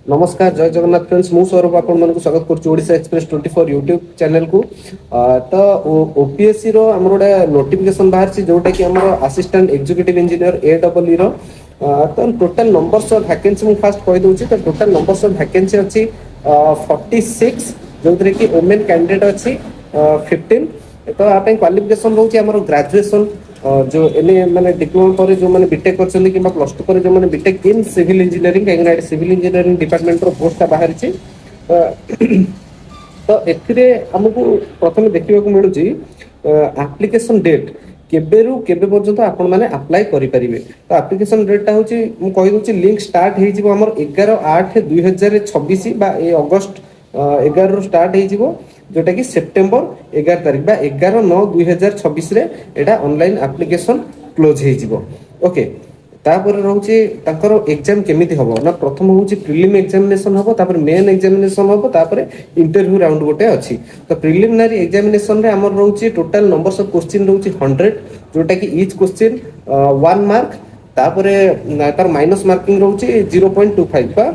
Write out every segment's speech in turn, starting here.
नमस्कार जय जगन्नाथ फ्रेंड्स मु सौरभ आपण स्वागत करछु ओडिशा एक्सप्रेस 24 यूट्यूब चैनल को तो ओपीएससी रो हमर गोटे नोटिफिकेशन बाहर छी जोटा कि हमर असिस्टेंट एग्जीक्यूटिव इंजीनियर एडब्ल्यू रो तो टोटल नंबर्स ऑफ वैकेंसी मु फास्ट कहि दउछि तो टोटल नंबर्स ऑफ वैकेंसी अछि 46 जोथरे कि वुमेन कैंडिडेट अछि 15 तो आपे क्वालिफिकेशन रहउछि हमर ग्रेजुएशन जो एने माने डिप्लोमा पर जो माने बीटेक करछन कि प्लस 2 पर जो माने बीटेक इन सिविल इंजीनियरिंग काहे सिविल इंजीनियरिंग डिपार्टमेंट रो पोस्ट बाहर छी तो एथिरे हमकु प्रथम देखिबा को मिलुची एप्लीकेशन डेट केबेरु केबे पर्यंत आपण माने अप्लाई करि परिबे तो एप्लीकेशन डेट ता होची मु कहि दोची लिंक स्टार्ट हे जिवो हमर 11/8/2026 बा ए अगस्त 11 रो स्टार्ट हे जिवो जोटा कि सेप्टेम्बर 11 तारिख बा 11/9/2026 रे एटा ऑनलाइन एप्लीकेशन क्लोज हे जिवो ओके तापर रहउची ताकर एग्जाम केमिति हबो ना प्रथम होउची प्रीलिम एग्जामिनेशन हबो तापर मेन एग्जामिनेशन हबो तापर इंटरव्यू राउंड गोटे अछि तो प्रीलिमिनरी एग्जामिनेशन रे हमर रहउची टोटल नंबर्स ऑफ क्वेश्चन रहउची 100 जोटा कि ईच क्वेश्चन 1 मार्क तापर तार माइनस मार्किंग रहउची 0.25 बा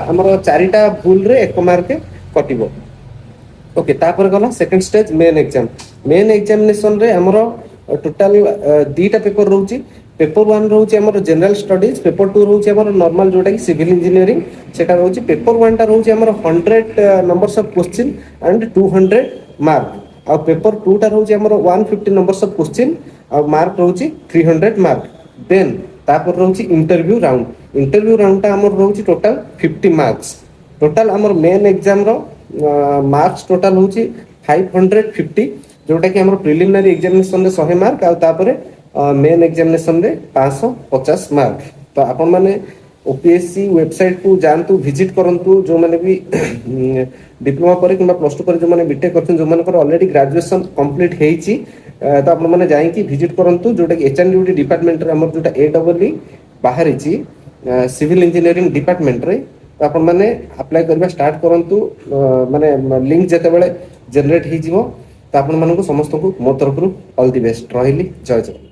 हमर चारिटा भूल रे 1 मार्क कटिबो ओके तापर गला सेकंड स्टेज मेन एग्जामिनेशन रे हमरो टोटल दीटा पेपर रहउची पेपर 1 रहउची हमरो जनरल स्टडीज पेपर 2 रहउची हमरो नॉर्मल जोटा कि सिविल इंजीनियरिंग सेटा रहउची पेपर 1 टा रहउची हमरो 100 numbers of question and 200 mark आ पेपर 2 टा रहउची हमरो 150 नंबर्स ऑफ क्वेश्चन आ मार्क रहउची 300 मार्क देन तापर रहउची इंटरव्यू राउंड टा हमरो रहउची टोटल 50 मार्क्स टोटल हमर मेन एग्जाम रो मार्क्स टोटल होची 550 जोटा कि हमर प्रिलिमिनरी एग्जामिनेशन रे 100 मार्क आ तापरे मेन एग्जामिनेशन रे 550 मार्क तो आपण माने ओपीएससी वेबसाइट को जानतु विजिट करंतु जो माने भी डिप्लोमा पर किबा प्लस 2 पर जो माने बीटेक करछन जो माने ऑलरेडी ग्रेजुएशन कंप्लीट हेची तो आपण माने जाई कि विजिट करंतु जोटा कि एचएनडीयूटी डिपार्टमेंट रे हमर जोटा एडब्ल्यू बाहर छी सिविल इंजीनियरिंग डिपार्टमेंट रे तो आपण माने अप्लाई करबा स्टार्ट करंतु माने लिंक जते बेले जनरेट हे जिवो तो आपण मानको समस्त को मो तरफ ऑल द बेस्ट रहिली जय जय।